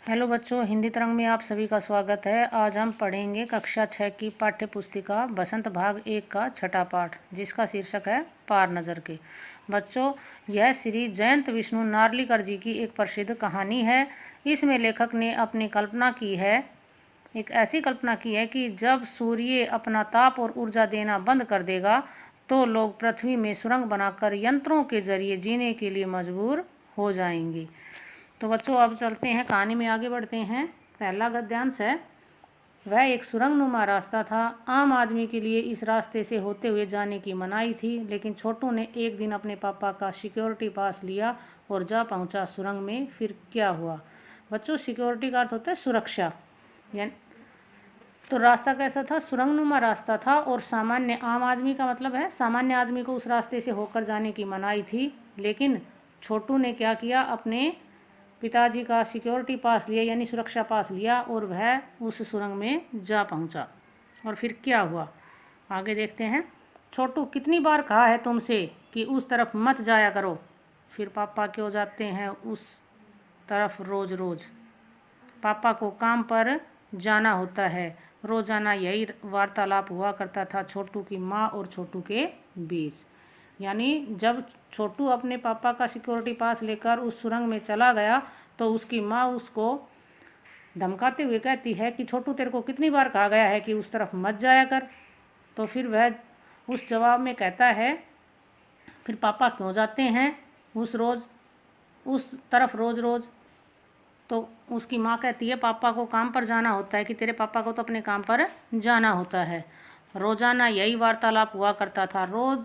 Hello बच्चों, हिंदी तरंग में आप सभी का स्वागत है। आज हम पढ़ेंगे कक्षा 6 की पाठ्य पुस्तिका बसंत भाग 1 का छठा पाठ, जिसका शीर्षक है पार नज़र के। बच्चों, यह श्री जयंत विष्णु नार्लिकर जी की एक प्रसिद्ध कहानी है। इसमें लेखक ने अपनी कल्पना की है, एक ऐसी कल्पना की है कि जब सूर्य अपना ताप और ऊर्जा देना बंद कर देगा तो लोग पृथ्वी में सुरंग बनाकर यंत्रों के जरिए जीने के लिए मजबूर हो जाएंगे। तो बच्चों, अब चलते हैं, कहानी में आगे बढ़ते हैं। पहला गद्यांश है, वह एक सुरंगनुमा रास्ता था। आम आदमी के लिए इस रास्ते से होते हुए जाने की मनाही थी, लेकिन छोटू ने एक दिन अपने पापा का सिक्योरिटी पास लिया और जा पहुंचा सुरंग में। फिर क्या हुआ? बच्चों, सिक्योरिटी का अर्थ होता है सुरक्षा। यानी तो रास्ता कैसा था? सुरंगनुमा रास्ता था। और सामान्य आम आदमी का मतलब है सामान्य आदमी को उस रास्ते से होकर जाने की मनाही थी, लेकिन छोटू ने क्या किया? अपने पिताजी का सिक्योरिटी पास लिया, यानी सुरक्षा पास लिया, और वह उस सुरंग में जा पहुंचा। और फिर क्या हुआ, आगे देखते हैं। छोटू, कितनी बार कहा है तुमसे कि उस तरफ मत जाया करो? फिर पापा क्यों जाते हैं उस तरफ रोज़ रोज़? पापा को काम पर जाना होता है। रोज़ाना यही वार्तालाप हुआ करता था छोटू की माँ और छोटू के बीच। यानी जब छोटू अपने पापा का सिक्योरिटी पास लेकर उस सुरंग में चला गया तो उसकी माँ उसको धमकाते हुए कहती है कि छोटू, तेरे को कितनी बार कहा गया है कि उस तरफ मत जाया कर? तो फिर वह उस जवाब में कहता है, फिर पापा क्यों जाते हैं उस तरफ रोज़ रोज़? तो उसकी माँ कहती है, पापा को काम पर जाना होता है। कि तेरे पापा को तो अपने काम पर जाना होता है। रोज़ाना यही वार्तालाप हुआ करता था। रोज़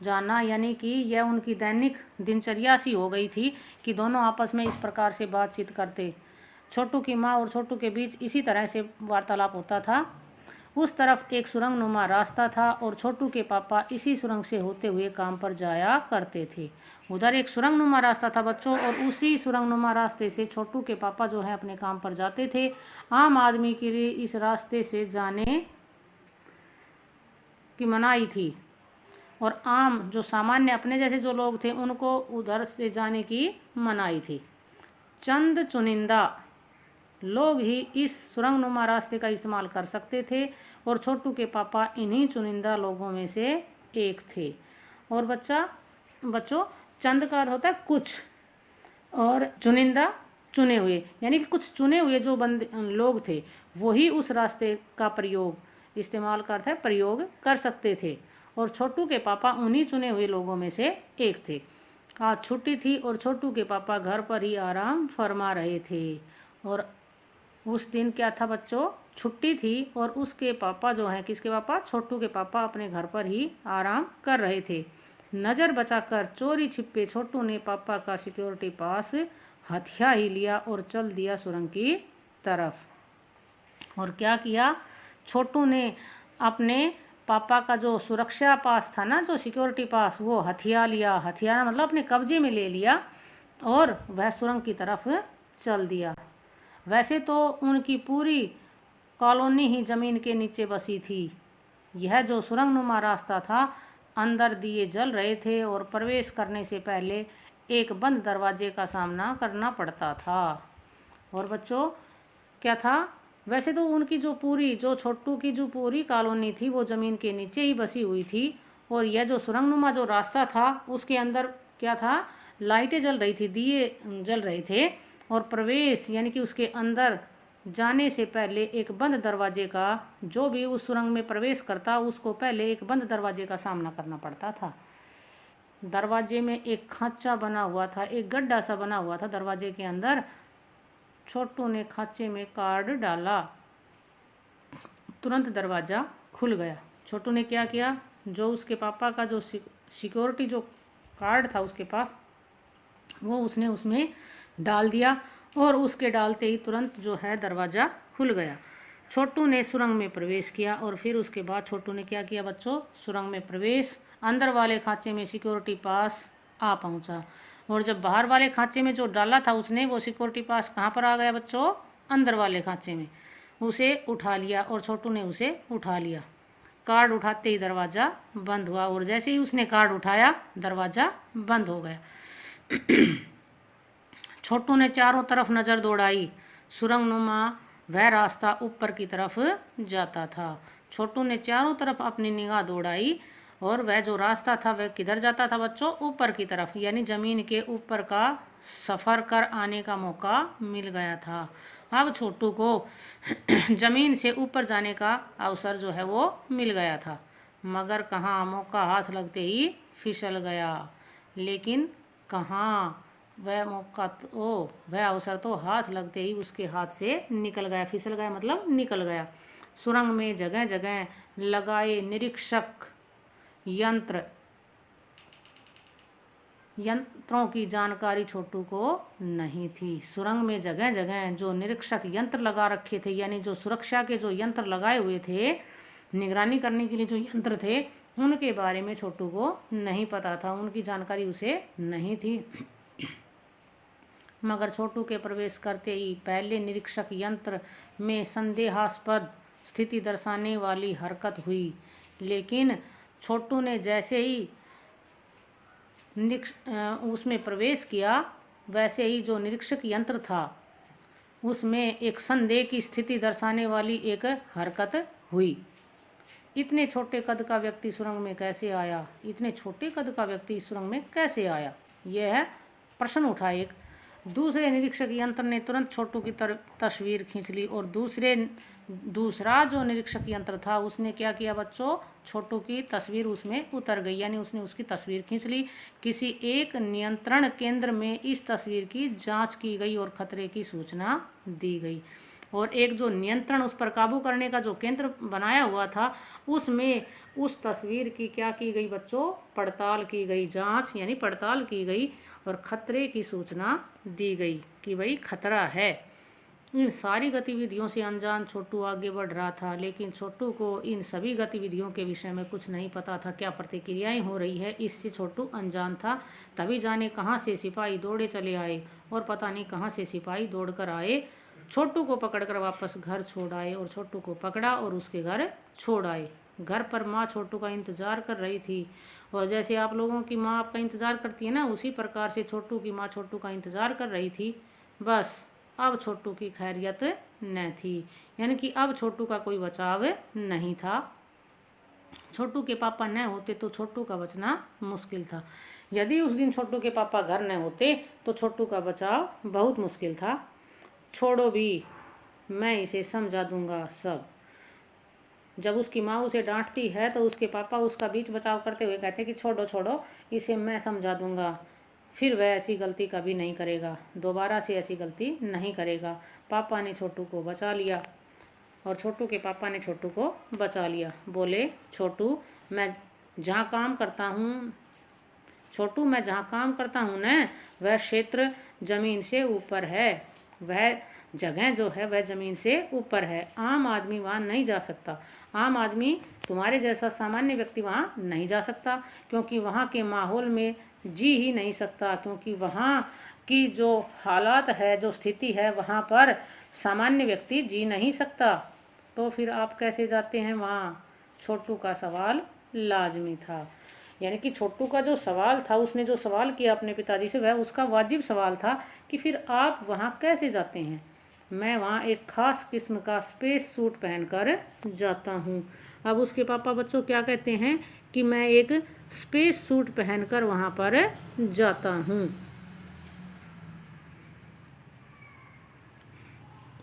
जाना यानी कि यह उनकी दैनिक दिनचर्या सी हो गई थी कि दोनों आपस में इस प्रकार से बातचीत करते। छोटू की माँ और छोटू के बीच इसी तरह से वार्तालाप होता था। उस तरफ एक सुरंगनुमा रास्ता था और छोटू के पापा इसी सुरंग से होते हुए काम पर जाया करते थे। उधर एक सुरंगनुमा रास्ता था बच्चों, और उसी सुरंगनुमा रास्ते से छोटू के पापा जो है अपने काम पर जाते थे। आम आदमी के लिए इस रास्ते से जाने की मनाही थी, और आम जो सामान्य अपने जैसे जो लोग थे उनको उधर से जाने की मनाही थी। चंद चुनिंदा लोग ही इस सुरंगनुमा रास्ते का इस्तेमाल कर सकते थे, और छोटू के पापा इन्हीं चुनिंदा लोगों में से एक थे। और बच्चों, चंद का अर्थ होता है कुछ, और चुनिंदा चुने हुए, यानी कि कुछ चुने हुए जो बंदे लोग थे वही उस रास्ते का इस्तेमाल करते प्रयोग कर सकते थे, और छोटू के पापा उन्हीं चुने हुए लोगों में से एक थे। आज छुट्टी थी और छोटू के पापा घर पर ही आराम फरमा रहे थे। और उस दिन क्या था बच्चों? छुट्टी थी, और उसके पापा जो हैं, किसके पापा? छोटू के पापा अपने घर पर ही आराम कर रहे थे। नज़र बचाकर चोरी छिपे छोटू ने पापा का सिक्योरिटी पास हथिया ही लिया और चल दिया सुरंग की तरफ। और क्या किया? छोटू ने अपने पापा का जो सुरक्षा पास था ना, जो सिक्योरिटी पास, वो हथिया लिया। हथियाना मतलब अपने कब्जे में ले लिया, और वह सुरंग की तरफ चल दिया। वैसे तो उनकी पूरी कॉलोनी ही ज़मीन के नीचे बसी थी। यह जो सुरंगनुमा रास्ता था, अंदर दिए जल रहे थे, और प्रवेश करने से पहले एक बंद दरवाजे का सामना करना पड़ता था। और बच्चों, क्या था? वैसे तो उनकी जो छोटू की जो पूरी कॉलोनी थी वो ज़मीन के नीचे ही बसी हुई थी, और यह जो सुरंगनुमा जो रास्ता था उसके अंदर क्या था? लाइटें जल रही थी, दिए जल रहे थे, और प्रवेश यानी कि उसके अंदर जाने से पहले एक बंद दरवाजे का, जो भी उस सुरंग में प्रवेश करता उसको पहले एक बंद दरवाजे का सामना करना पड़ता था। दरवाजे में एक खांचा बना हुआ था, एक गड्ढा सा बना हुआ था दरवाजे के अंदर। छोटू ने खांचे में कार्ड डाला, तुरंत दरवाज़ा खुल गया। छोटू ने क्या किया? जो उसके पापा का जो सिक्योरिटी जो कार्ड था उसके पास, वो उसने उसमें डाल दिया, और उसके डालते ही तुरंत जो है दरवाज़ा खुल गया। छोटू ने सुरंग में प्रवेश किया, और फिर उसके बाद छोटू ने क्या किया बच्चों? सुरंग में प्रवेश, अंदर वाले खांचे में सिक्योरिटी पास आ पहुंचा। और जब बाहर वाले खांचे में जो डाला था उसने, वो सिक्योरिटी पास कहाँ पर आ गया बच्चों? अंदर वाले खांचे में। उसे उठा लिया, और छोटू ने उसे उठा लिया। कार्ड उठाते ही दरवाज़ा बंद हुआ, और जैसे ही उसने कार्ड उठाया दरवाज़ा बंद हो गया। छोटू ने चारों तरफ नज़र दौड़ाई। सुरंगनुमा वह रास्ता ऊपर की तरफ जाता था। छोटू ने चारों तरफ अपनी निगाह दौड़ाई और वह जो रास्ता था वह किधर जाता था बच्चों? ऊपर की तरफ, यानी जमीन के ऊपर का सफ़र कर आने का मौका मिल गया था। अब छोटू को जमीन से ऊपर जाने का अवसर जो है वो मिल गया था, मगर कहाँ, मौका हाथ लगते ही फिसल गया। लेकिन कहाँ, वह मौका तो, वह अवसर तो हाथ लगते ही उसके हाथ से निकल गया। फिसल गया मतलब निकल गया। सुरंग में जगह जगह लगाए निरीक्षक यंत्रों की जानकारी छोटू को नहीं थी। सुरंग में जगह जगह जो निरीक्षक यंत्र लगा रखे थे, यानी जो सुरक्षा के जो यंत्र लगाए हुए थे, निगरानी करने के लिए जो यंत्र थे, उनके बारे में छोटू को नहीं पता था, उनकी जानकारी उसे नहीं थी। मगर छोटू के प्रवेश करते ही पहले निरीक्षक यंत्र में संदेहास्पद स्थिति दर्शाने वाली हरकत हुई। लेकिन छोटू ने जैसे ही उसमें प्रवेश किया, वैसे ही जो निरीक्षक यंत्र था उसमें एक संदेह की स्थिति दर्शाने वाली एक हरकत हुई। इतने छोटे कद का व्यक्ति सुरंग में कैसे आया? इतने छोटे कद का व्यक्ति सुरंग में कैसे आया? यह प्रश्न उठा एक। दूसरे निरीक्षक यंत्र ने तुरंत छोटू की तस्वीर खींच ली और दूसरा जो निरीक्षक यंत्र था उसने क्या किया बच्चों? छोटू की तस्वीर उसमें उतर गई, यानी उसने उसकी तस्वीर खींच ली। किसी एक नियंत्रण केंद्र में इस तस्वीर की जांच की गई और खतरे की सूचना दी गई। और एक जो नियंत्रण, उस पर काबू करने का जो केंद्र बनाया हुआ था, उसमें उस तस्वीर की क्या की गई बच्चों? पड़ताल की गई, जांच यानी पड़ताल की गई और खतरे की सूचना दी गई कि भाई खतरा है। इन सारी गतिविधियों से अनजान छोटू आगे बढ़ रहा था, लेकिन छोटू को इन सभी गतिविधियों के विषय में कुछ नहीं पता था, क्या प्रतिक्रियाएं हो रही है, इससे छोटू अनजान था। तभी जाने कहाँ से सिपाही दौड़े चले आए और पता नहीं कहाँ से सिपाही दौड़कर आए, छोटू को पकड़कर वापस घर छोड़ आए और छोटू को पकड़ा और उसके घर छोड़ आए। घर पर माँ छोटू का इंतज़ार कर रही थी, और जैसे आप लोगों की माँ आपका इंतज़ार करती है ना, उसी प्रकार से छोटू की माँ छोटू का इंतज़ार कर रही थी। बस अब छोटू की खैरियत न थी, यानी कि अब छोटू का कोई बचाव नहीं था। छोटू के पापा न होते तो छोटू का बचना मुश्किल था। यदि उस दिन छोटू के पापा घर न होते तो छोटू का बचाव बहुत मुश्किल था। छोड़ो भी, मैं इसे समझा दूंगा सब। जब उसकी माँ उसे डांटती है तो उसके पापा उसका बीच बचाव करते हुए कहते हैं कि छोड़ो छोड़ो, इसे मैं समझा दूंगा, फिर वह ऐसी गलती कभी नहीं करेगा, दोबारा से ऐसी गलती नहीं करेगा। पापा ने छोटू को बचा लिया और छोटू के पापा ने छोटू को बचा लिया। बोले, छोटू मैं जहाँ काम करता हूँ न, वह क्षेत्र ज़मीन से ऊपर है, वह जगह जो है वह ज़मीन से ऊपर है। आम आदमी वहाँ नहीं जा सकता। आम आदमी, तुम्हारे जैसा सामान्य व्यक्ति वहाँ नहीं जा सकता, क्योंकि वहाँ के माहौल में जी ही नहीं सकता, क्योंकि वहाँ की जो हालात है, जो स्थिति है, वहाँ पर सामान्य व्यक्ति जी नहीं सकता। तो फिर आप कैसे जाते हैं वहाँ? छोटू का सवाल लाजमी था, यानी कि छोटू का जो सवाल था, उसने जो सवाल किया अपने पिताजी से, वह उसका वाजिब सवाल था कि फिर आप वहाँ कैसे जाते हैं? मैं वहाँ एक ख़ास किस्म का स्पेस सूट पहनकर जाता हूँ। अब उसके पापा बच्चों क्या कहते हैं कि मैं एक स्पेस सूट पहनकर वहाँ पर जाता हूँ।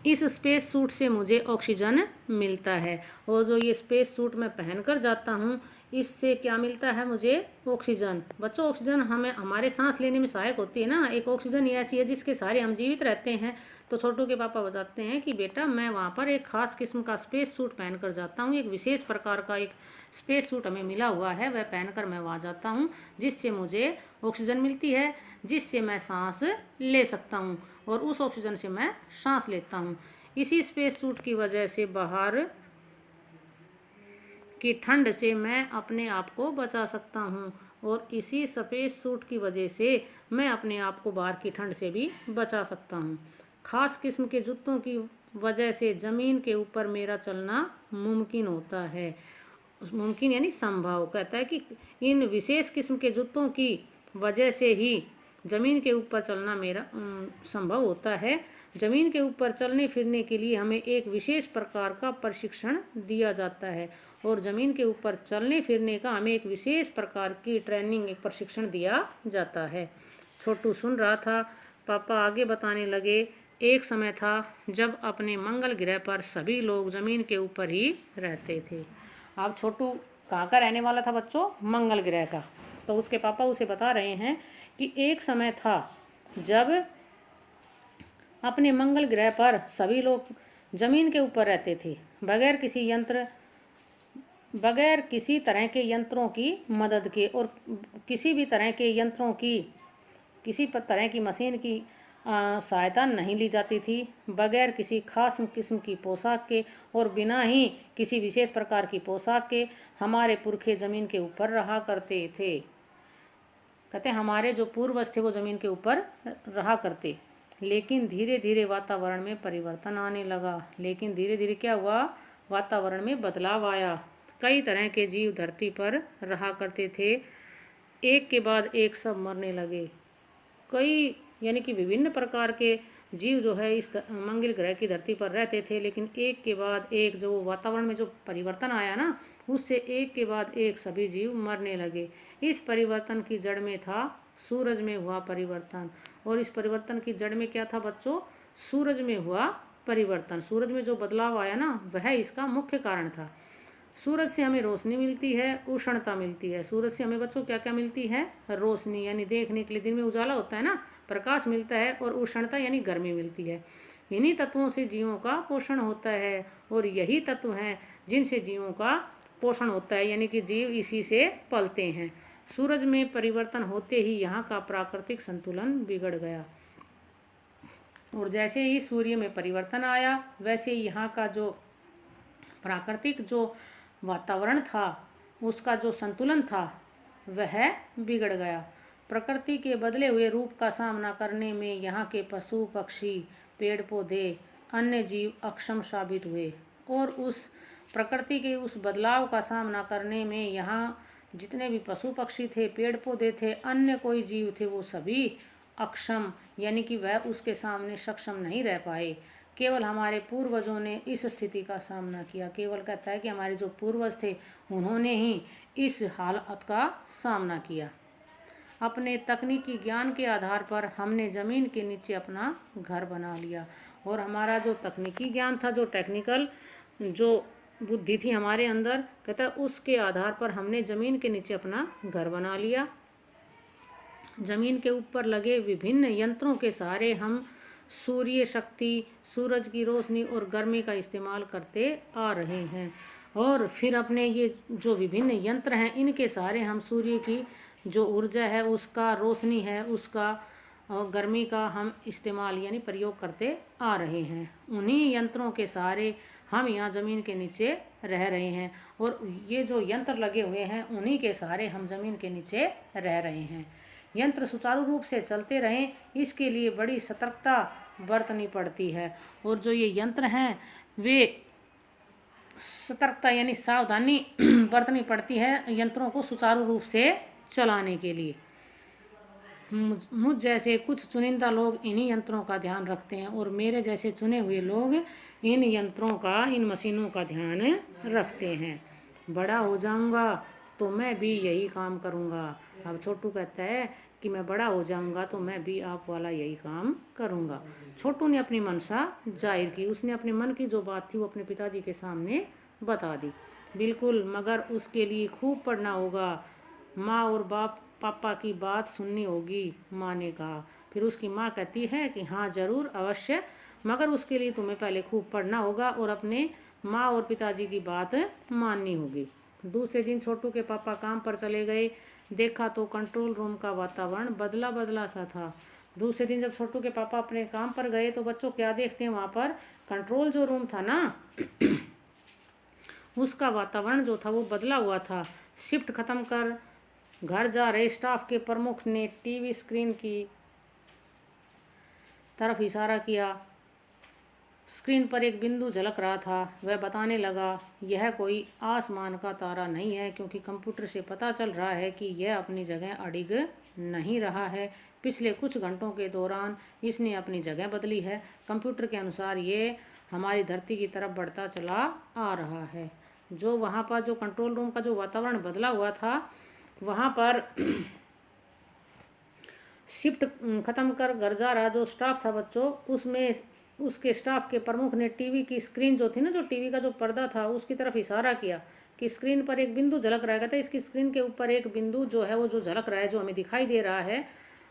इस स्पेस सूट से मुझे ऑक्सीजन मिलता है, और जो ये स्पेस सूट मैं पहनकर जाता हूँ, इससे क्या मिलता है मुझे? ऑक्सीजन। बच्चों, ऑक्सीजन हमें हमारे सांस लेने में सहायक होती है ना। एक ऑक्सीजन ही ऐसी है जिसके सहारे हम जीवित रहते हैं। तो छोटू के पापा बताते हैं कि बेटा, मैं वहाँ पर एक ख़ास किस्म का स्पेस सूट पहनकर जाता हूँ। एक विशेष प्रकार का एक स्पेस सूट हमें मिला हुआ है, वह पहनकर मैं वहाँ जाता हूँ, जिससे मुझे ऑक्सीजन मिलती है, जिससे मैं सांस ले सकता हूँ, और उस ऑक्सीजन से मैं सांस लेता हूँ। इसी स्पेस सूट की वजह से बाहर की ठंड से मैं अपने आप को बचा सकता हूँ, और इसी स्पेस सूट की वजह से मैं अपने आप को बाहर की ठंड से भी बचा सकता हूँ। ख़ास किस्म के जूतों की वजह से ज़मीन के ऊपर मेरा चलना मुमकिन होता है। मुमकिन यानी संभव। कहता है कि इन विशेष किस्म के जूतों की वजह से ही ज़मीन के ऊपर चलना मेरा संभव होता है। ज़मीन के ऊपर चलने फिरने के लिए हमें एक विशेष प्रकार का प्रशिक्षण दिया जाता है और ज़मीन के ऊपर चलने फिरने का हमें एक विशेष प्रकार की ट्रेनिंग, एक प्रशिक्षण दिया जाता है। छोटू सुन रहा था। पापा आगे बताने लगे, एक समय था जब अपने मंगल ग्रह पर सभी लोग ज़मीन के ऊपर ही रहते थे। अब छोटू कहाँ का रहने वाला था बच्चों? मंगल ग्रह का। तो उसके पापा उसे बता रहे हैं कि एक समय था जब अपने मंगल ग्रह पर सभी लोग ज़मीन के ऊपर रहते थे, बगैर किसी तरह के यंत्रों की मदद के और किसी भी तरह के यंत्रों की, किसी तरह की मशीन की सहायता नहीं ली जाती थी, बगैर किसी खास किस्म की पोशाक के और बिना ही किसी विशेष प्रकार की पोशाक के हमारे पुरखे ज़मीन के ऊपर रहा करते थे। कहते हमारे जो पूर्वज थे वो ज़मीन के ऊपर रहा करते। लेकिन धीरे धीरे वातावरण में परिवर्तन आने लगा। लेकिन धीरे धीरे क्या हुआ? वातावरण में बदलाव आया। कई तरह के जीव धरती पर रहा करते थे। एक के बाद एक सब मरने लगे। कई यानी कि विभिन्न प्रकार के जीव जो है इस मंगल ग्रह की धरती पर रहते थे, लेकिन एक के बाद एक जो वातावरण में जो परिवर्तन आया ना, उससे एक के बाद एक सभी जीव मरने लगे। इस परिवर्तन की जड़ में था सूरज में हुआ परिवर्तन। और इस परिवर्तन की जड़ में क्या था बच्चों? सूरज में हुआ परिवर्तन। सूरज में जो बदलाव आया ना, वह इसका मुख्य कारण था। सूरज से हमें रोशनी मिलती है, उष्णता मिलती है। सूरज से हमें बच्चों क्या क्या मिलती है? रोशनी, यानी देखने के लिए दिन में उजाला होता है ना, प्रकाश मिलता है, और उष्णता यानी गर्मी मिलती है। इन्हीं तत्वों से जीवों का पोषण होता है और यही तत्व हैं जिनसे जीवों का पोषण होता है, यानी कि जीव इसी से पलते हैं। सूरज में परिवर्तन होते ही यहाँ का प्राकृतिक संतुलन बिगड़ गया और जैसे ही सूर्य में परिवर्तन आया वैसे ही यहाँ का जो प्राकृतिक जो वातावरण था, उसका जो संतुलन था वह बिगड़ गया। प्रकृति के बदले हुए रूप का सामना करने में यहाँ के पशु पक्षी, पेड़ पौधे, अन्य जीव अक्षम साबित हुए और उस प्रकृति के उस बदलाव का सामना करने में यहाँ जितने भी पशु पक्षी थे, पेड़ पौधे थे, अन्य कोई जीव थे, वो सभी अक्षम, यानी कि वह उसके सामने सक्षम नहीं रह पाए। केवल हमारे पूर्वजों ने इस स्थिति का सामना किया। केवल कहता है कि हमारे जो पूर्वज थे उन्होंने ही इस हालत का सामना किया। अपने तकनीकी ज्ञान के आधार पर हमने ज़मीन के नीचे अपना घर बना लिया और हमारा जो तकनीकी ज्ञान था, जो टेक्निकल जो बुद्धि थी हमारे अंदर, कहता है उसके आधार पर हमने ज़मीन के नीचे अपना घर बना लिया। ज़मीन के ऊपर लगे विभिन्न यंत्रों के सहारे हम सूर्य शक्ति, सूरज की रोशनी और गर्मी का इस्तेमाल करते आ रहे हैं। और फिर अपने ये जो विभिन्न यंत्र हैं, इनके सहारे हम सूर्य की जो ऊर्जा है, उसका, रोशनी है उसका और गर्मी का हम इस्तेमाल यानी प्रयोग करते आ रहे हैं। उन्हीं यंत्रों के सहारे हम यहाँ ज़मीन के नीचे रह रहे हैं और ये जो यंत्र लगे हुए हैं उन्हीं के सहारे हम ज़मीन के नीचे रह रहे हैं। यंत्र सुचारू रूप से चलते रहें, इसके लिए बड़ी सतर्कता बरतनी पड़ती है। और जो ये यंत्र हैं वे सतर्कता यानी सावधानी बरतनी पड़ती है यंत्रों को सुचारू रूप से चलाने के लिए। मुझ जैसे कुछ चुनिंदा लोग इन्हीं यंत्रों का ध्यान रखते हैं और मेरे जैसे चुने हुए लोग इन यंत्रों का, इन मशीनों का ध्यान रखते हैं। बड़ा हो जाऊंगा तो मैं भी यही काम करूंगा। अब छोटू कहता है कि मैं बड़ा हो जाऊंगा तो मैं भी आप वाला यही काम करूंगा। छोटू ने अपनी मनसा जाहिर की। उसने अपने मन की जो बात थी वो अपने पिताजी के सामने बता दी। बिल्कुल, मगर उसके लिए खूब पढ़ना होगा। माँ और पापा की बात सुननी होगी, माँ ने कहा। फिर उसकी माँ कहती है कि हाँ ज़रूर, अवश्य, मगर उसके लिए तुम्हें पहले खूब पढ़ना होगा और अपने माँ और पिताजी की बात माननी होगी। दूसरे दिन छोटू के पापा काम पर चले गए। देखा तो कंट्रोल रूम का वातावरण बदला बदला सा था। दूसरे दिन जब छोटू के पापा अपने काम पर गए तो बच्चों क्या देखते हैं वहाँ पर? कंट्रोल जो रूम था ना उसका वातावरण जो था वो बदला हुआ था। शिफ्ट ख़त्म कर घर जा रहे स्टाफ के प्रमुख ने टीवी स्क्रीन की तरफ इशारा किया। स्क्रीन पर एक बिंदु झलक रहा था। वह बताने लगा, यह कोई आसमान का तारा नहीं है, क्योंकि कंप्यूटर से पता चल रहा है कि यह अपनी जगह अड़िग नहीं रहा है। पिछले कुछ घंटों के दौरान इसने अपनी जगह बदली है। कंप्यूटर के अनुसार ये हमारी धरती की तरफ बढ़ता चला आ रहा है। जो वहाँ पर जो कंट्रोल रूम का जो वातावरण बदला हुआ था, वहाँ पर शिफ्ट ख़त्म कर घर जा रहा जो स्टाफ था बच्चों, उसमें उसके स्टाफ के प्रमुख ने टीवी की स्क्रीन जो थी ना, जो टीवी का जो पर्दा था, उसकी तरफ इशारा किया कि स्क्रीन पर एक बिंदु झलक रहा है। कहते इसकी स्क्रीन के ऊपर एक बिंदु जो है वो जो झलक रहा है, जो हमें दिखाई दे रहा है,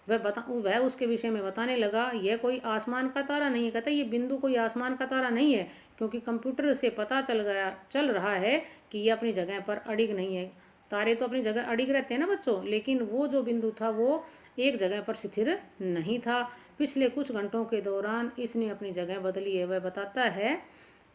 वह उसके विषय में बताने लगा, यह कोई आसमान का तारा नहीं है। कहता ये बिंदु कोई आसमान का तारा नहीं है, क्योंकि कंप्यूटर से पता चल रहा है कि यह अपनी जगह पर अड़िग नहीं है। तारे तो अपनी जगह अड़िग रहते हैं ना बच्चों, लेकिन वो जो बिंदु था वो एक जगह पर स्थिर नहीं था। पिछले कुछ घंटों के दौरान इसने अपनी जगह बदली है। वह बताता है,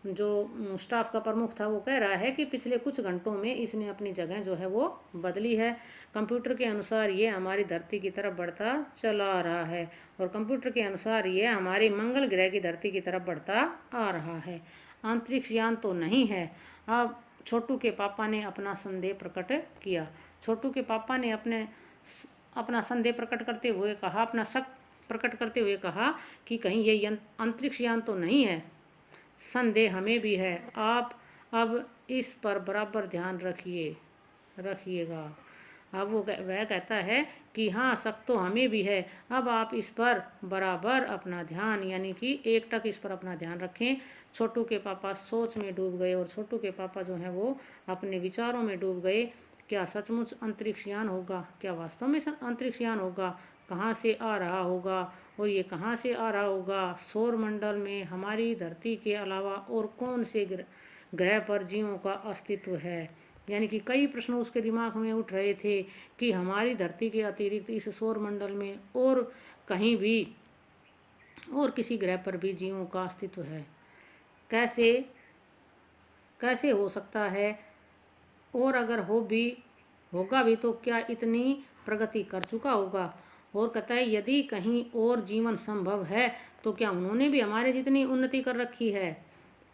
जो स्टाफ का प्रमुख था वो कह रहा है कि पिछले कुछ घंटों में इसने अपनी जगह जो है वो बदली है। कंप्यूटर के अनुसार ये हमारी धरती की तरफ बढ़ता चला आ रहा है, और कंप्यूटर के अनुसार ये हमारे मंगल ग्रह की धरती की तरफ बढ़ता आ रहा है। अंतरिक्ष यान तो नहीं है। अब छोटू के पापा ने अपना संदेह प्रकट किया। छोटू के पापा ने अपना संदेह प्रकट करते हुए कहा, अपना शक प्रकट करते हुए कहा कि कहीं ये अंतरिक्ष यान तो नहीं है। संदेह हमें भी है। आप अब इस पर बराबर ध्यान रखिएगा। अब वह कहता है कि हाँ, शक तो हमें भी है। अब आप इस पर बराबर अपना ध्यान, यानी कि एकटक इस पर अपना ध्यान रखें। छोटू के पापा सोच में डूब गए, और छोटू के पापा जो हैं वो अपने विचारों में डूब गए। क्या सचमुच अंतरिक्ष यान होगा? क्या वास्तव में अंतरिक्ष यान होगा? कहाँ से आ रहा होगा? और ये कहाँ से आ रहा होगा? सौर मंडल में हमारी धरती के अलावा और कौन से ग्रह पर जीवों का अस्तित्व है? यानी कि कई प्रश्न उसके दिमाग में उठ रहे थे कि हमारी धरती के अतिरिक्त इस सौर मंडल में और कहीं भी और किसी ग्रह पर भी जीवों का अस्तित्व है। कैसे हो सकता है? और अगर होगा भी तो क्या इतनी प्रगति कर चुका होगा? और कहता है, यदि कहीं और जीवन संभव है तो क्या उन्होंने भी हमारे जितनी उन्नति कर रखी है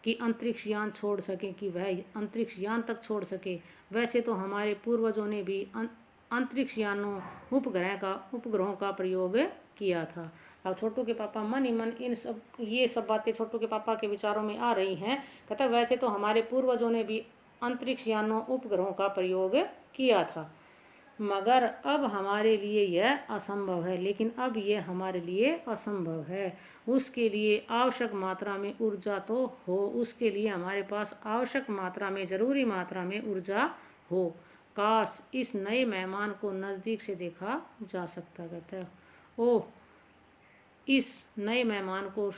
कि अंतरिक्ष यान छोड़ सके, कि वह अंतरिक्ष यान तक छोड़ सके? वैसे तो हमारे पूर्वजों ने भी अंतरिक्ष यानों उपग्रहों का प्रयोग किया था। अब छोटू के पापा मन ही मन ये सब बातें छोटू के पापा के विचारों में आ रही हैं। कहता वैसे तो हमारे पूर्वजों ने भी अंतरिक्ष यानों उपग्रहों का प्रयोग किया था, मगर अब हमारे लिए यह असंभव है। लेकिन अब यह हमारे लिए असंभव है। उसके लिए आवश्यक मात्रा में ऊर्जा तो हो, उसके लिए हमारे पास आवश्यक मात्रा में, ज़रूरी मात्रा में ऊर्जा हो। काश इस नए मेहमान को नज़दीक से देखा जा सकता। कहता है, ओह, इस नए मेहमान को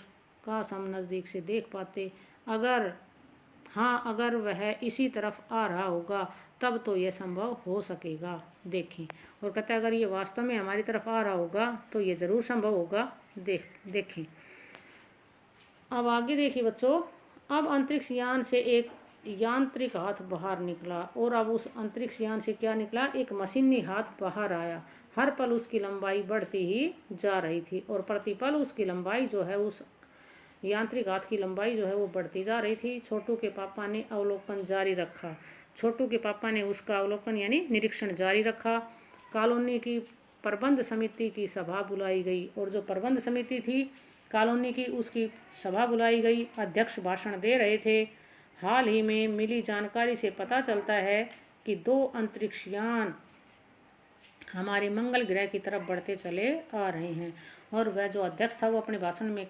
काश हम नज़दीक से देख पाते। अगर वह इसी तरफ आ रहा होगा तब तो यह संभव हो सकेगा। देखें, और कहता है अगर ये वास्तव में हमारी तरफ आ रहा होगा तो ये ज़रूर संभव होगा। देखें। अब आगे देखिए बच्चों। अब अंतरिक्ष यान से एक यांत्रिक हाथ बाहर निकला, और अब उस अंतरिक्ष यान से क्या निकला? एक मशीनी हाथ बाहर आया। हर पल उसकी लंबाई बढ़ती ही जा रही थी, और प्रतिपल उसकी लंबाई जो है, उस यांत्रिक हाथ की लंबाई जो है वो बढ़ती जा रही थी। छोटू के पापा ने अवलोकन जारी रखा। छोटू के पापा ने उसका अवलोकन यानी निरीक्षण जारी रखा। कॉलोनी की प्रबंध समिति की सभा बुलाई गई, और जो प्रबंध समिति थी कॉलोनी की, उसकी सभा बुलाई गई। अध्यक्ष भाषण दे रहे थे। हाल ही में मिली जानकारी से पता चलता है कि 2 अंतरिक्ष यान हमारे मंगल ग्रह की तरफ बढ़ते चले आ रहे हैं। और वह जो अध्यक्ष था वो अपने भाषण में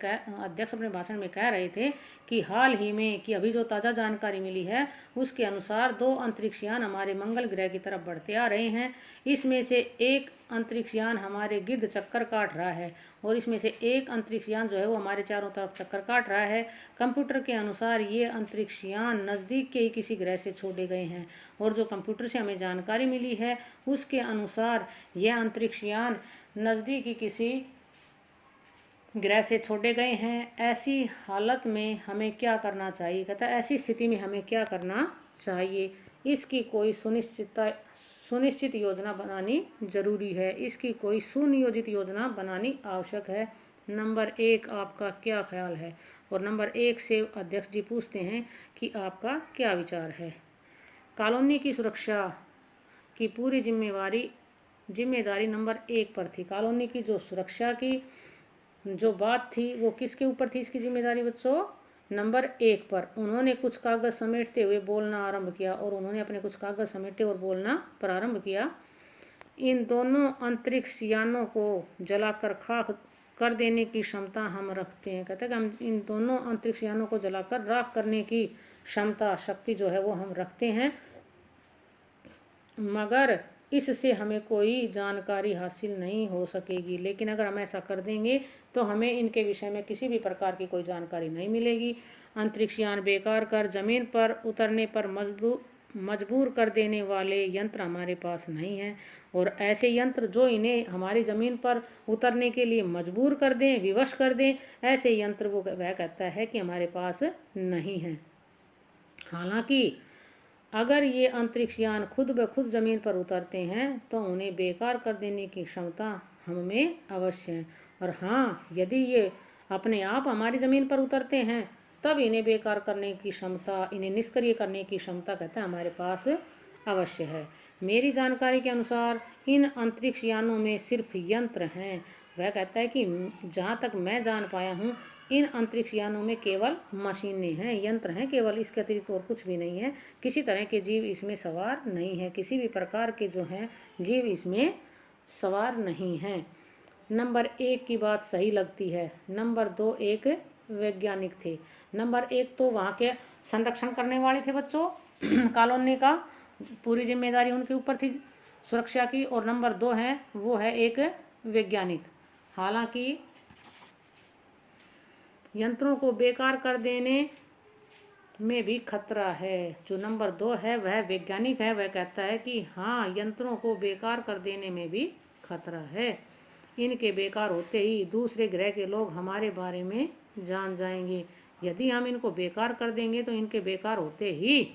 कह रहे थे कि हाल ही में, कि अभी जो ताज़ा जानकारी मिली है उसके अनुसार 2 अंतरिक्ष यान हमारे मंगल ग्रह की तरफ बढ़ते आ रहे हैं। इसमें से एक अंतरिक्ष यान हमारे गिर्द चक्कर काट रहा है, और इसमें से एक अंतरिक्ष यान जो है वो हमारे चारों तरफ चक्कर काट रहा है। कंप्यूटर के अनुसार ये अंतरिक्ष यान नज़दीक के ही किसी ग्रह से छोड़े गए हैं, और जो कंप्यूटर से हमें जानकारी मिली है उसके अनुसार यह अंतरिक्ष यान नज़दीक ही किसी ग्रह से छोड़े गए हैं। ऐसी हालत में हमें क्या करना चाहिए? कहता है ऐसी स्थिति में हमें क्या करना चाहिए? इसकी कोई सुनिश्चित योजना बनानी जरूरी है। इसकी कोई सुनियोजित योजना बनानी आवश्यक है। नंबर 1, आपका क्या ख्याल है? और नंबर 1 से अध्यक्ष जी पूछते हैं कि आपका क्या विचार है। कॉलोनी की सुरक्षा की पूरी जिम्मेदारी नंबर 1 पर थी। कॉलोनी की जो सुरक्षा की जो बात थी वो किसके ऊपर थी इसकी जिम्मेदारी बच्चों? नंबर 1 पर। उन्होंने कुछ कागज समेटते हुए बोलना आरंभ किया और उन्होंने अपने कुछ कागज समेटे और बोलना प्रारंभ किया। इन दोनों अंतरिक्ष यानों को जलाकर खाक कर देने की क्षमता हम रखते हैं। कहते हैं कि हम इन दोनों अंतरिक्ष यानों को जलाकर राख करने की क्षमता शक्ति जो है वो हम रखते हैं, मगर इससे हमें कोई जानकारी हासिल नहीं हो सकेगी। लेकिन अगर हम ऐसा कर देंगे तो हमें इनके विषय में किसी भी प्रकार की कोई जानकारी नहीं मिलेगी। अंतरिक्ष यान बेकार कर जमीन पर उतरने पर मजबूर कर देने वाले यंत्र हमारे पास नहीं हैं, और ऐसे यंत्र जो इन्हें हमारी ज़मीन पर उतरने के लिए मजबूर कर दें, विवश कर दें, ऐसे यंत्र वह कहता है कि हमारे पास नहीं है। हालांकि अगर ये अंतरिक्ष यान खुद ब खुद ज़मीन पर उतरते हैं तो उन्हें बेकार कर देने की क्षमता हमें अवश्य है। और हाँ, यदि ये अपने आप हमारी ज़मीन पर उतरते हैं तब इन्हें बेकार करने की क्षमता, इन्हें निष्क्रिय करने की क्षमता कहता है हमारे पास अवश्य है। मेरी जानकारी के अनुसार इन अंतरिक्ष यानों में सिर्फ यंत्र हैं। वह कहता है कि जहाँ तक मैं जान पाया हूँ इन अंतरिक्ष यानों में केवल मशीनें हैं, यंत्र हैं केवल, इसके अतिरिक्त और कुछ भी नहीं है। किसी तरह के जीव इसमें सवार नहीं है, किसी भी प्रकार के जो हैं जीव इसमें सवार नहीं हैं। नंबर 1 की बात सही लगती है। नंबर 2 एक वैज्ञानिक थे। नंबर 1 तो वहाँ के संरक्षण करने वाले थे बच्चों, कॉलोनी का पूरी जिम्मेदारी उनके ऊपर थी सुरक्षा की। और नंबर 2 है वो है एक वैज्ञानिक। हालांकि यंत्रों को बेकार कर देने में भी खतरा है। जो नंबर 2 है वह वैज्ञानिक है, वह कहता है कि हाँ, यंत्रों को बेकार कर देने में भी खतरा है। इनके बेकार होते ही दूसरे ग्रह के लोग हमारे बारे में जान जाएंगे। यदि हम इनको बेकार कर देंगे तो इनके बेकार होते ही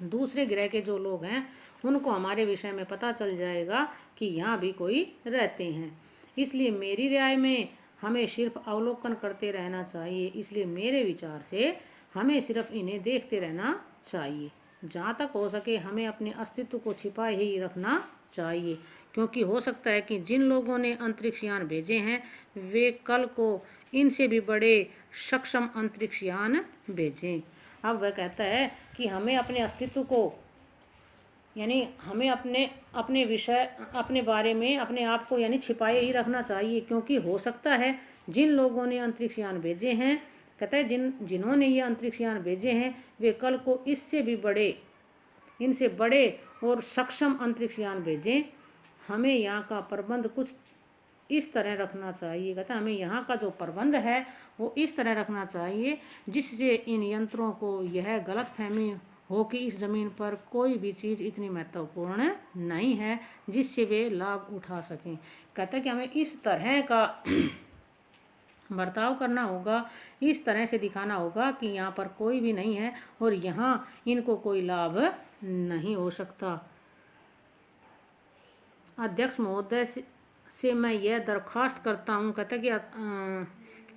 दूसरे ग्रह के जो लोग हैं उनको हमारे विषय में पता चल जाएगा कि यहाँ भी कोई रहते हैं। इसलिए मेरी राय में हमें सिर्फ अवलोकन करते रहना चाहिए। इसलिए मेरे विचार से हमें सिर्फ इन्हें देखते रहना चाहिए। जहाँ तक हो सके हमें अपने अस्तित्व को छिपाए ही रखना चाहिए, क्योंकि हो सकता है कि जिन लोगों ने अंतरिक्ष यान भेजे हैं वे कल को इनसे भी बड़े सक्षम अंतरिक्ष यान भेजें। अब वह कहता है कि हमें अपने अस्तित्व को, यानी हमें अपने विषय, अपने बारे में अपने आप को यानी छिपाए ही रखना चाहिए, क्योंकि हो सकता है जिन लोगों ने अंतरिक्ष यान भेजे हैं, कहता है जिन्होंने ये अंतरिक्ष यान भेजे हैं वे कल को इनसे बड़े और सक्षम अंतरिक्ष यान भेजें। हमें यहाँ का प्रबंध कुछ इस तरह रखना चाहिए। कहता है हमें यहाँ का जो प्रबंध है वो इस तरह रखना चाहिए जिससे इन यंत्रों को यह गलतफहमी हो कि इस ज़मीन पर कोई भी चीज़ इतनी महत्वपूर्ण नहीं है जिससे वे लाभ उठा सकें। कहता है कि हमें इस तरह का बर्ताव करना होगा, इस तरह से दिखाना होगा कि यहाँ पर कोई भी नहीं है और यहाँ इनको कोई लाभ नहीं हो सकता। अध्यक्ष महोदय से मैं यह दरख्वास्त करता हूँ, कहता है कि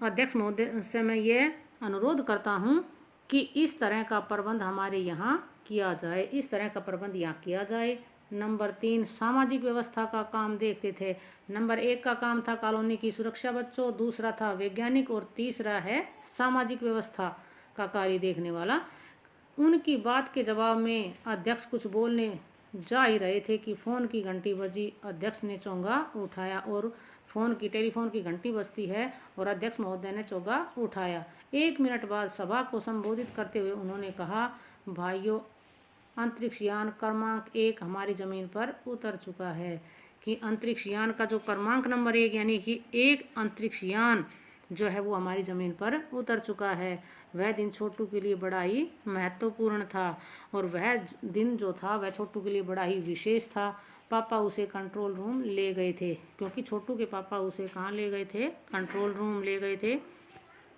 अध्यक्ष महोदय से मैं यह अनुरोध करता हूँ कि इस तरह का प्रबंध हमारे यहाँ किया जाए, इस तरह का प्रबंध यहाँ किया जाए। नंबर 3 सामाजिक व्यवस्था का काम देखते थे। नंबर 1 का काम था कॉलोनी की सुरक्षा बच्चों, दूसरा था वैज्ञानिक और तीसरा है सामाजिक व्यवस्था का कार्य देखने वाला। उनकी बात के जवाब में अध्यक्ष कुछ बोलने जा ही रहे थे कि फ़ोन की घंटी बजी। अध्यक्ष ने चोंगा उठाया और टेलीफोन की घंटी बजती है और अध्यक्ष महोदय ने चोंगा उठाया। 1 मिनट बाद सभा को संबोधित करते हुए उन्होंने कहा, भाइयों, अंतरिक्ष यान क्रमांक 1 हमारी ज़मीन पर उतर चुका है। कि अंतरिक्ष यान का जो क्रमांक नंबर 1 यानी कि एक अंतरिक्ष यान जो है वो हमारी ज़मीन पर उतर चुका है। वह दिन छोटू के लिए बड़ा ही महत्वपूर्ण था और वह दिन जो था वह छोटू के लिए बड़ा ही विशेष था। पापा उसे कंट्रोल रूम ले गए थे, क्योंकि छोटू के पापा उसे कहाँ ले गए थे? कंट्रोल रूम ले गए थे।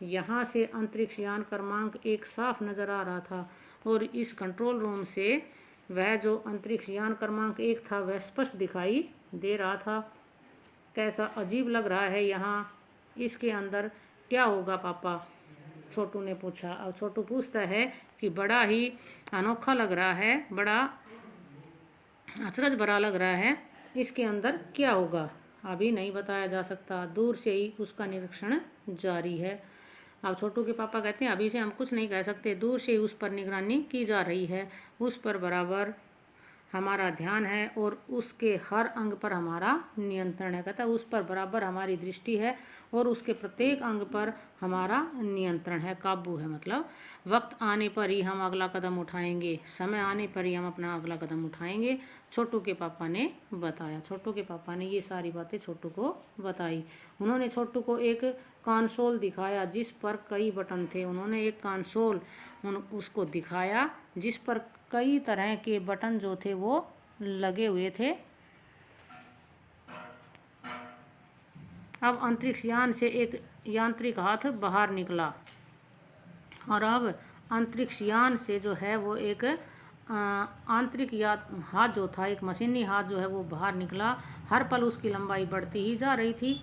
यहाँ से अंतरिक्ष यान क्रमांक 1 साफ नज़र आ रहा था और इस कंट्रोल रूम से वह जो अंतरिक्ष यान क्रमांक 1 था वह स्पष्ट दिखाई दे रहा था। कैसा अजीब लग रहा है यहाँ, इसके अंदर क्या होगा पापा, छोटू ने पूछा। अब छोटू पूछता है कि बड़ा ही अनोखा लग रहा है, बड़ा अचरज भरा लग रहा है, इसके अंदर क्या होगा, अभी नहीं बताया जा सकता, दूर से ही उसका निरीक्षण जारी है। अब छोटू के पापा कहते हैं अभी से हम कुछ नहीं कह सकते, दूर से ही उस पर निगरानी की जा रही है, उस पर बराबर हमारा ध्यान है और उसके हर अंग पर हमारा नियंत्रण है। कहता है उस पर बराबर हमारी दृष्टि है और उसके प्रत्येक अंग पर हमारा नियंत्रण है, काबू है। मतलब वक्त आने पर ही हम अगला कदम उठाएंगे, समय आने पर ही हम अपना अगला कदम उठाएंगे, छोटू के पापा ने बताया। छोटू के पापा ने ये सारी बातें छोटू को बताई। उन्होंने छोटू को एक कंसोल दिखाया जिस पर कई बटन थे। उन्होंने एक कंसोल उसको दिखाया जिस पर कई तरह के बटन जो थे वो लगे हुए थे। अब अंतरिक्ष यान से एक यांत्रिक हाथ बाहर निकला और अब अंतरिक्ष यान से जो है वो एक आंतरिक हाथ जो था, एक मशीनी हाथ जो है वो बाहर निकला। हर पल उसकी लंबाई बढ़ती ही जा रही थी,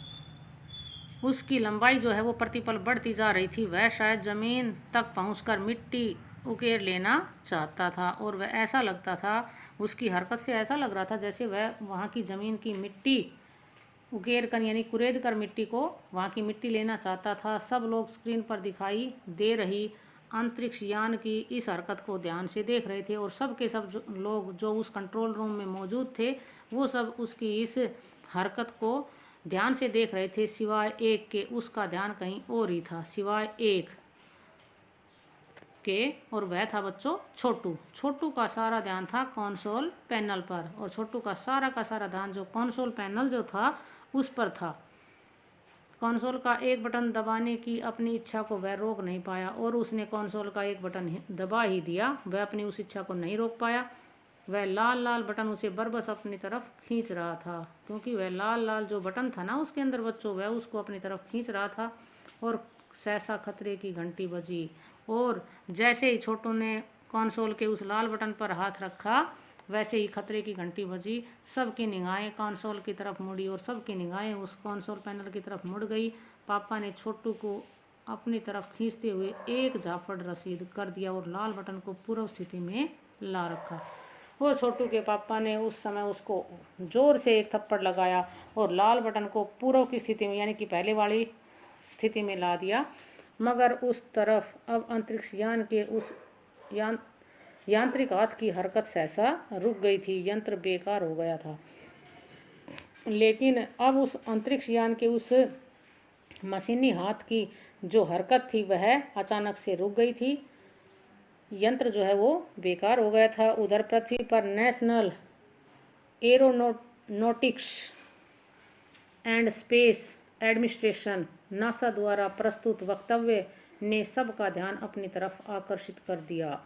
उसकी लंबाई जो है वो प्रतिपल बढ़ती जा रही थी। वह शायद ज़मीन तक पहुंचकर मिट्टी उकेर लेना चाहता था और वह ऐसा लगता था, उसकी हरकत से ऐसा लग रहा था जैसे वह वहाँ की ज़मीन की मिट्टी उकेर कर यानी कुरेद कर मिट्टी को, वहाँ की मिट्टी लेना चाहता था। सब लोग स्क्रीन पर दिखाई दे रही अंतरिक्ष यान की इस हरकत को ध्यान से देख रहे थे और सब के सब लोग जो उस कंट्रोल रूम में मौजूद थे वो सब उसकी इस हरकत को ध्यान से देख रहे थे, सिवाय एक के। उसका ध्यान कहीं और ही था, सिवाय एक के, और वह था बच्चों छोटू। छोटू का सारा ध्यान था कंसोल पैनल पर और छोटू का सारा ध्यान जो कंसोल पैनल जो था उस पर था। कंसोल का एक बटन दबाने की अपनी इच्छा को वह रोक नहीं पाया और उसने कंसोल का एक बटन दबा ही दिया। वह अपनी उस इच्छा को नहीं रोक पाया। वह लाल लाल बटन उसे बरबस अपनी तरफ खींच रहा था, क्योंकि वह लाल लाल जो बटन था ना उसके अंदर बच्चों, वह उसको अपनी तरफ खींच रहा था। और सहसा खतरे की घंटी बजी और जैसे ही छोटू ने कंसोल के उस लाल बटन पर हाथ रखा वैसे ही खतरे की घंटी बजी। सबकी निगाहें कंसोल की तरफ मुड़ी और सबकी निगाहें उस कंसोल पैनल की तरफ मुड़ गई। पापा ने छोटू को अपनी तरफ खींचते हुए एक झापड़ रसीद कर दिया और लाल बटन को पूर्व स्थिति में ला रखा। और छोटू के पापा ने उस समय उसको जोर से एक थप्पड़ लगाया और लाल बटन को पूर्व की स्थिति में यानी कि पहले वाली स्थिति में ला दिया। मगर उस तरफ अब अंतरिक्ष यान के उस यांत्रिक हाथ की हरकत सहसा रुक गई थी, यंत्र बेकार हो गया था। लेकिन अब उस अंतरिक्ष यान के उस मशीनी हाथ की जो हरकत थी वह अचानक से रुक गई थी, यंत्र जो है वो बेकार हो गया था। उधर पृथ्वी पर national aeronautics and space administration NASA द्वारा प्रस्तुत वक्तव्य ने सबका ध्यान अपनी तरफ आकर्षित कर दिया।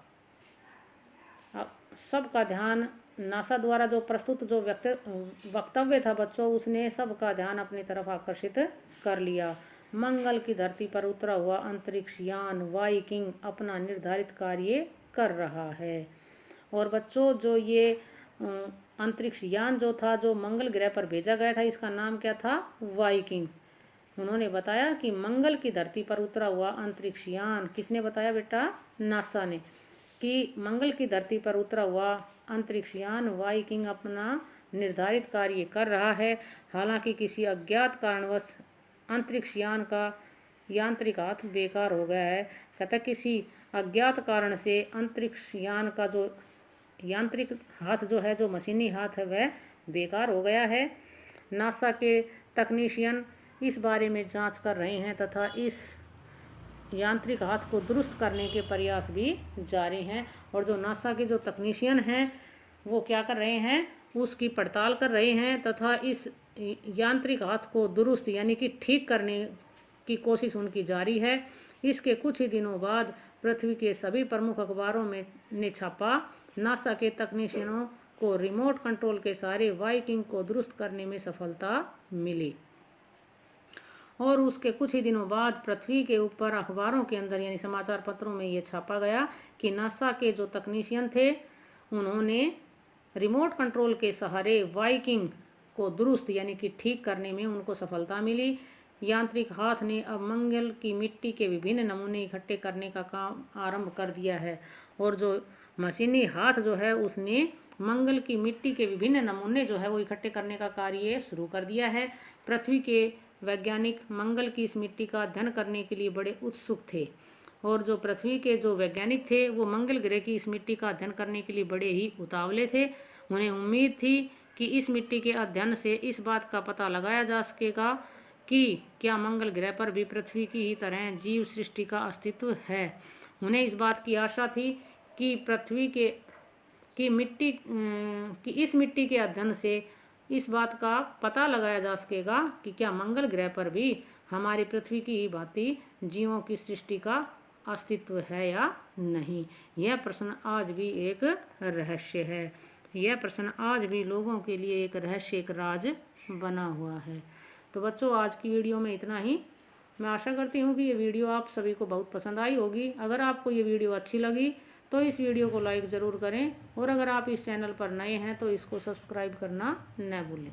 सबका ध्यान नासा द्वारा जो प्रस्तुत जो वक्तव्य था बच्चों, उसने सबका ध्यान अपनी तरफ आकर्षित कर लिया। मंगल की धरती पर उतरा हुआ अंतरिक्ष यान वाइकिंग अपना निर्धारित कार्य कर रहा है। और बच्चों जो ये अंतरिक्ष यान जो था जो मंगल ग्रह पर भेजा गया था, इसका नाम क्या था? वाइकिंग। उन्होंने बताया कि मंगल की धरती पर उतरा हुआ अंतरिक्ष यान, किसने बताया बेटा? नासा ने, कि मंगल की धरती पर उतरा हुआ अंतरिक्ष यान वाइकिंग अपना निर्धारित कार्य कर रहा है। हालांकि किसी अज्ञात कारणवश अंतरिक्ष यान का यांत्रिक हाथ बेकार हो गया है। कहता किसी अज्ञात कारण से अंतरिक्ष यान का जो यांत्रिक हाथ जो है, जो मशीनी हाथ है, वह बेकार हो गया है। नासा के तकनीशियन इस बारे में जांच कर रहे हैं तथा इस यांत्रिक हाथ को दुरुस्त करने के प्रयास भी जारी हैं। और जो नासा के जो तकनीशियन हैं वो क्या कर रहे हैं? उसकी पड़ताल कर रहे हैं तथा इस यांत्रिक हाथ को दुरुस्त यानी कि ठीक करने की कोशिश उनकी जारी है। इसके कुछ ही दिनों बाद पृथ्वी के सभी प्रमुख अखबारों में ने छापा, नासा के तकनीशियनों को रिमोट कंट्रोल के सहारे वाइकिंग को दुरुस्त करने में सफलता मिली। और उसके कुछ ही दिनों बाद पृथ्वी के ऊपर अखबारों के अंदर यानी समाचार पत्रों में ये छापा गया कि नासा के जो तकनीशियन थे उन्होंने रिमोट कंट्रोल के सहारे वाइकिंग को दुरुस्त यानी कि ठीक करने में उनको सफलता मिली। यांत्रिक हाथ ने अब मंगल की मिट्टी के विभिन्न नमूने इकट्ठे करने का काम आरंभ कर दिया है। और जो मशीनी हाथ जो है उसने मंगल की मिट्टी के विभिन्न नमूने जो है वो इकट्ठे करने का कार्य शुरू कर दिया है। पृथ्वी के वैज्ञानिक मंगल की इस मिट्टी का अध्ययन करने के लिए बड़े उत्सुक थे। और जो पृथ्वी के जो वैज्ञानिक थे वो मंगल ग्रह की इस मिट्टी का अध्ययन करने के लिए बड़े ही उतावले थे। उन्हें उम्मीद थी कि इस मिट्टी के अध्ययन से इस बात का पता लगाया जा सकेगा कि क्या मंगल ग्रह पर भी पृथ्वी की ही तरह जीव सृष्टि का अस्तित्व है। उन्हें इस बात की आशा थी कि पृथ्वी की इस मिट्टी के अध्ययन से इस बात का पता लगाया जा सकेगा कि क्या मंगल ग्रह पर भी हमारी पृथ्वी की ही भांति जीवों की सृष्टि का अस्तित्व है या नहीं। यह प्रश्न आज भी एक रहस्य है। यह प्रश्न आज भी लोगों के लिए एक रहस्य, एक राज बना हुआ है। तो बच्चों, आज की वीडियो में इतना ही। मैं आशा करती हूँ कि ये वीडियो आप सभी को बहुत पसंद आई होगी। अगर आपको ये वीडियो अच्छी लगी तो इस वीडियो को लाइक ज़रूर करें, और अगर आप इस चैनल पर नए हैं तो इसको सब्सक्राइब करना न भूलें।